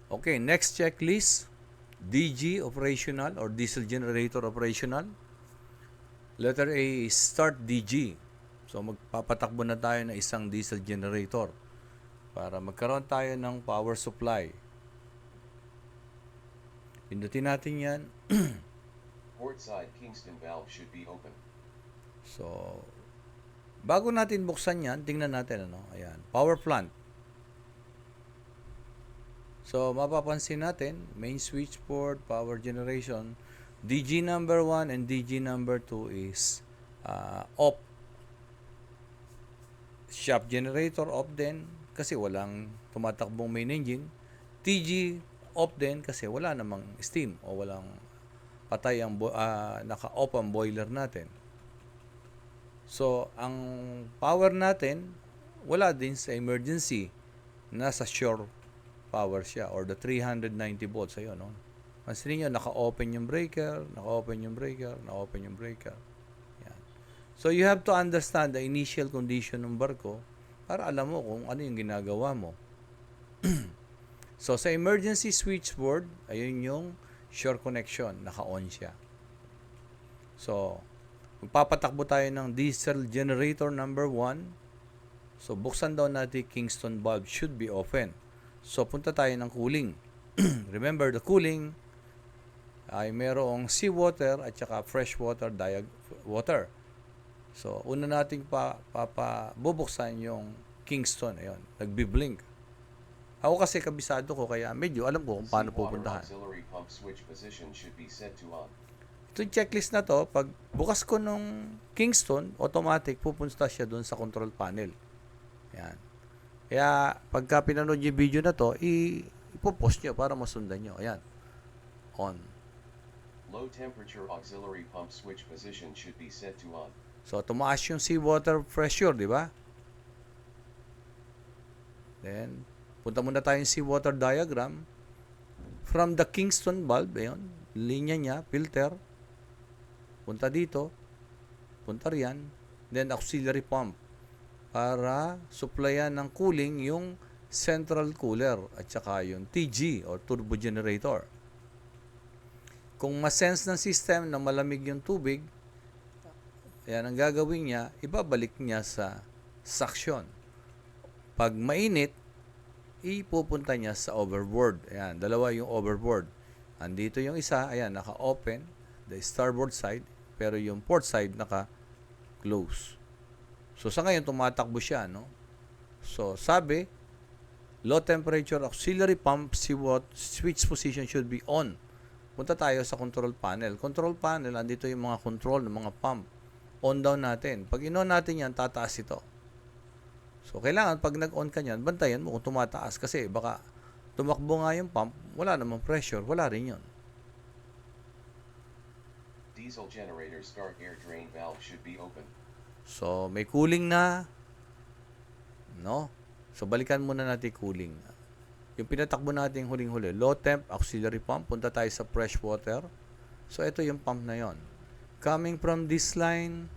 Okay, next checklist. DG operational or diesel generator operational. Letter A is start DG. So magpapatakbo na tayo ng isang diesel generator para magkaroon tayo ng power supply. Pindutin natin yan. Port side Kingston valve should be open. So, bago natin buksan yan, tingnan natin ano. Ayan, power plant. So, mapapansin natin, main switchboard, power generation, DG number 1 and DG number 2 is off. Shop generator off din kasi walang tumatakbong main engine. TG off din kasi wala namang steam o walang patay ang naka-off ang boiler natin. So, ang power natin wala din sa emergency. Nasa shore power siya or the 390 volts ayun, no? Pansin niyo naka-open yung breaker, naka-open yung breaker, naka-open yung breaker. Yan. So you have to understand the initial condition ng barko para alam mo kung ano yung ginagawa mo. So sa emergency switchboard, ayun yung shore connection, naka-on siya. So magpapatakbo tayo ng diesel generator number 1. So buksan daw natin Kingston valve should be open. So punta tayo ng cooling. Remember the cooling ay merong seawater at saka freshwater water. So, una nating bubuksan yung Kingston. Ayun, nagbi-blink. Ako kasi kabisado ko kaya medyo alam ko kung paano pupuntahan. Auxiliary pump switch position should be set to on. Itong checklist na to, pag bukas ko nung Kingston, automatic pupunta siya doon sa control panel. Yan. Kaya pagka pinanood yung video na to, ipopost nyo para masundan nyo. Ayan. On. Low temperature auxiliary pump switch position should be set to on. So, tumaas yung seawater pressure, di ba? Then, punta muna tayo yung seawater diagram. From the Kingston valve, ayun, linya niya, filter. Punta dito. Punta riyan. Then, auxiliary pump. Para supplyan ng cooling yung central cooler at saka yung TG or turbo generator. Kung ma-sense ng system na malamig yung tubig, ayan, ang gagawin niya, ibabalik niya sa suction. Pag mainit, ipupunta niya sa overboard. Ayan, dalawa yung overboard. Andito yung isa, ayan, naka-open, the starboard side, pero yung port side naka-close. So, sa ngayon, tumatakbo siya, no? So, sabi, low temperature auxiliary pump switch position should be on. Punta tayo sa control panel. Control panel, andito yung mga control ng mga pump. On down natin. Pag in-on natin yan, tataas ito. So, kailangan pag nag-on ka yan, bantayan mo kung tumataas. Kasi baka tumakbo nga yung pump, wala namang pressure. Wala rin yun. Diesel generator start air drain valve should be open. So, may cooling na. No? So, balikan muna natin cooling. Yung pinatakbo natin huling-huli, low temp auxiliary pump, punta tayo sa fresh water. So, ito yung pump na yon. Coming from this line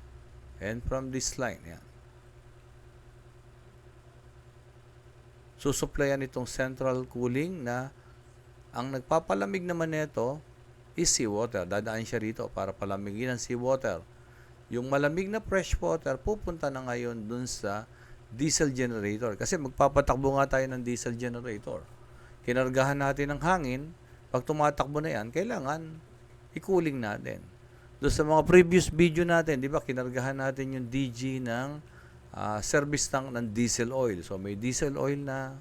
and from this line. Yan. Susupplyan itong central cooling na ang nagpapalamig naman nito is seawater. Dadaan siya rito para palamigin ang seawater. Yung malamig na fresh water, pupunta na ngayon dun sa diesel generator. Kasi magpapatakbo nga tayo ng diesel generator. Kinargahan natin ng hangin. Pag tumatakbo na yan, kailangan i-cooling natin. Doon sa mga previous video natin, di ba, kinargahan natin yung DG ng service tank ng diesel oil. So, may diesel oil na.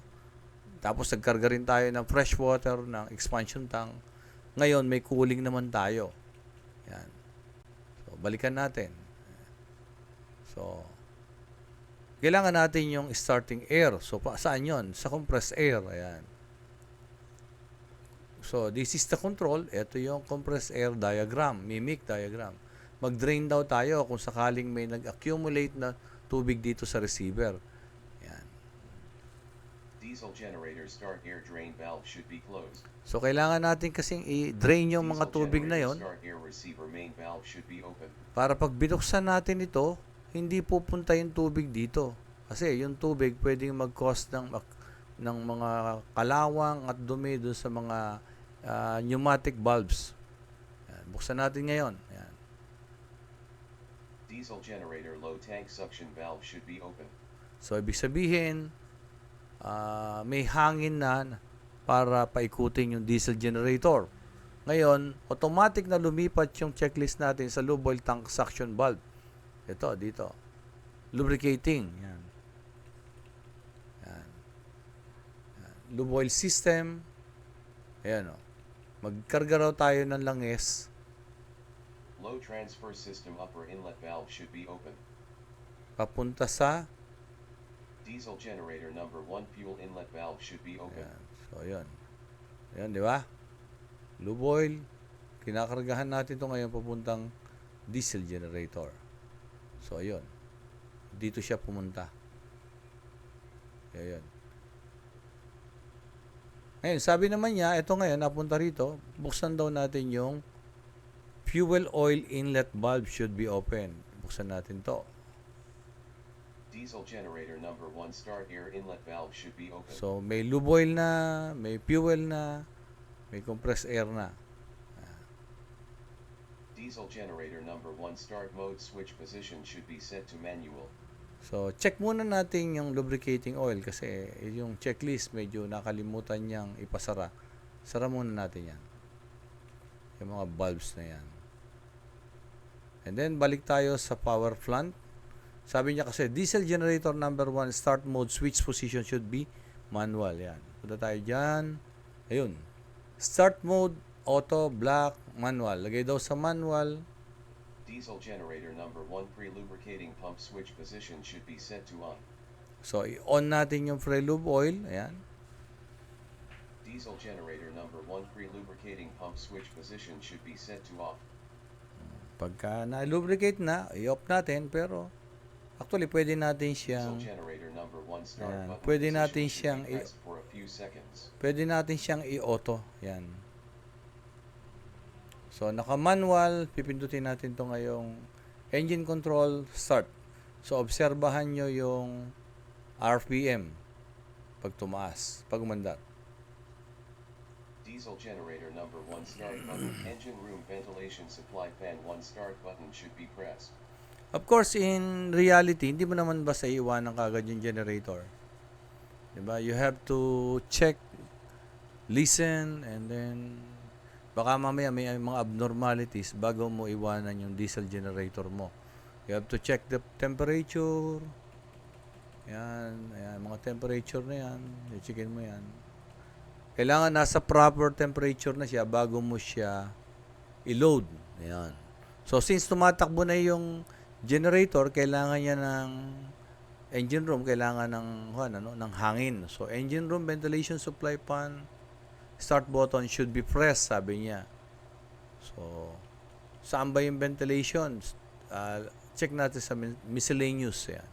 Tapos, nagkarga rin tayo ng fresh water, ng expansion tank. Ngayon, may cooling naman tayo. Yan. So, balikan natin. So, kailangan natin yung starting air. So, saan yun? Sa compressed air. Ayan. So, this is the control. Ito yung compressed air diagram. Mimic diagram. Mag-drain daw tayo kung sakaling may nag-accumulate na tubig dito sa receiver. Ayan. Diesel generator start air drain valve should be closed. So, kailangan natin kasing i-drain yung mga tubig na yon Start air receiver main valve should be open. para pag binuksan natin ito, hindi pupunta yung tubig dito. Kasi yung tubig pwedeng mag-cause ng ng mga kalawang at dumi doon sa mga pneumatic valves. Yan. Buksan natin ngayon. Yan. Diesel generator low tank suction valve should be open. So, ibig sabihin, may hangin na para paikutin yung diesel generator. Ngayon, automatic na lumipat yung checklist natin sa lube oil tank suction valve. Ito, dito. Lubricating. Yan. Yan. Yan. Lube oil system. Ayan, o. Magkarga raw tayo ng langis. Low transfer system upper inlet valve should be open. Papunta sa Diesel generator number 1 fuel inlet valve should be open. Ayan. So, yun. Ayan, di ba? Lube oil. Kinakargahan natin ito ngayon papuntang diesel generator. So, ayun. Dito siya pumunta. Ayan. Ngayon, sabi naman niya, ito ngayon, napunta rito, buksan daw natin yung fuel oil inlet valve should be open. Buksan natin to. Diesel generator number 1 start air inlet valve should be open. So, may lube oil na, may fuel na, may compressed air na. Diesel generator number 1 start mode switch position should be set to manual. So, check muna natin yung lubricating oil kasi yung checklist medyo nakalimutan niyang ipasara. Sara muna natin yan. Yung mga valves na yan. And then, balik tayo sa power plant. Sabi niya kasi, diesel generator number 1 start mode switch position should be manual. Yan. Punta tayo dyan. Ayun. Start mode, auto, black, manual. Lagay daw sa manual. Diesel generator number 1 pre-lubricating pump switch position should be set to on. So, i-on natin yung pre-lube oil. Ayan. Diesel generator number 1 pre-lubricating pump switch position should be set to off. Pagka na-lubricate na, i-off natin. Pero, actually, pwede natin siyang Diesel generator number 1 start Ayan. button Pwede position natin should siyang be pressed for a few seconds. pwede natin siyang i-auto. Yan. So, naka-manual, pipindutin natin to ngayong engine control, start. So, obserbahan nyo yung RPM pag tumaas, pag umandat. Diesel generator number 1 start button engine room ventilation supply fan 1 start button should be pressed. Of course, in reality, hindi mo naman basta iiwanan kagad yung generator. Diba? You have to check, listen, and then baka mamaya may mga abnormalities bago mo iwanan yung diesel generator mo. You have to check the temperature. Yan, ayan, mga temperature na yan. I-checkin mo yan. Kailangan nasa proper temperature na siya bago mo siya i-load. Ayan. So, since tumatakbo na yung generator, kailangan niya ng engine room, kailangan ng hangin. So, engine room ventilation supply fan, start button should be pressed, sabi niya. So, saan ba yung ventilation? Check natin sa miscellaneous. Yan.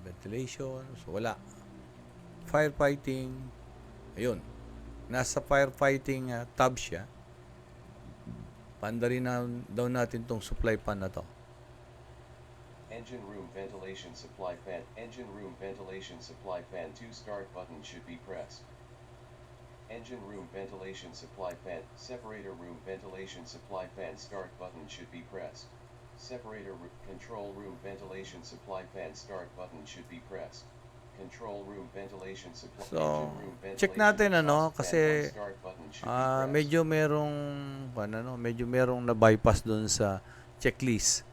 Ventilation. So, wala. Firefighting. Ayun. Nasa firefighting tab siya. Pandarin na daw natin tong supply pan na to. Engine room ventilation supply fan. Engine room ventilation supply fan 2 start button should be pressed. Engine room ventilation supply fan. Separator room ventilation supply fan start button should be pressed. Control room ventilation supply fan start button should be pressed. Control room ventilation supply. So, check natin kasi medyo merong na-bypass doon sa checklist.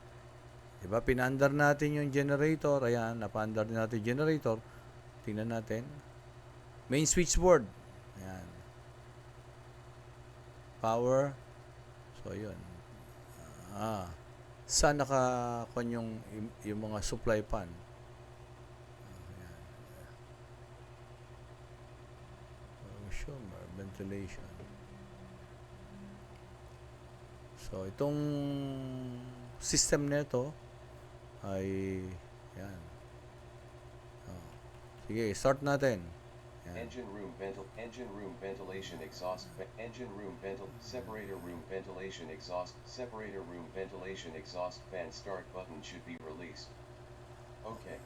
Diba? Pinaandar natin yung generator. Ayan, napaandar din natin yung generator. Tingnan natin. Main switchboard. Ayan. Power. So, yun. Saan nakakon yung mga supply pan? Ayan. Consumer ventilation. So, itong system nito ay yan. Sige, start natin. Yan. Engine room ventilation exhaust separator room ventilation exhaust fan start button should be released. Okay.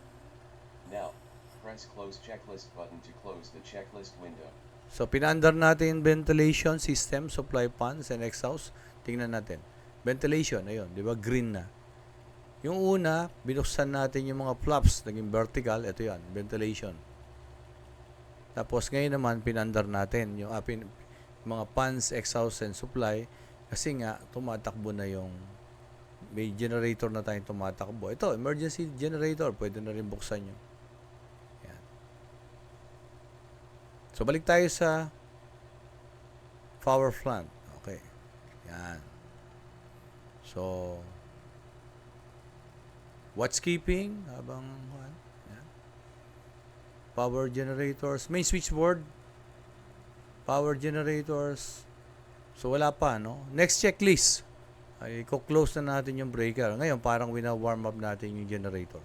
Now, Press close checklist button to close the checklist window. So, pinaandar natin yung ventilation system, supply fans, and exhaust. Tingnan natin. Ventilation, ayun, di ba? Green na. Yung una, binuksan natin yung mga flaps, naging vertical. Ito yan, ventilation. Tapos, ngayon naman, pinaandar natin yung mga fans, exhaust, and supply. Kasi nga, tumatakbo na yung may generator na tayong tumatakbo. Ito, emergency generator. Pwede na rin buksan nyo. Yan. So, balik tayo sa power plant. Okay. Yan. So, watch keeping habang yan. Power generators, main switchboard, power generators. So, wala pa, no? Next checklist. Ay, i-close na natin yung breaker. Ngayon, parang wina-warm up natin yung generator.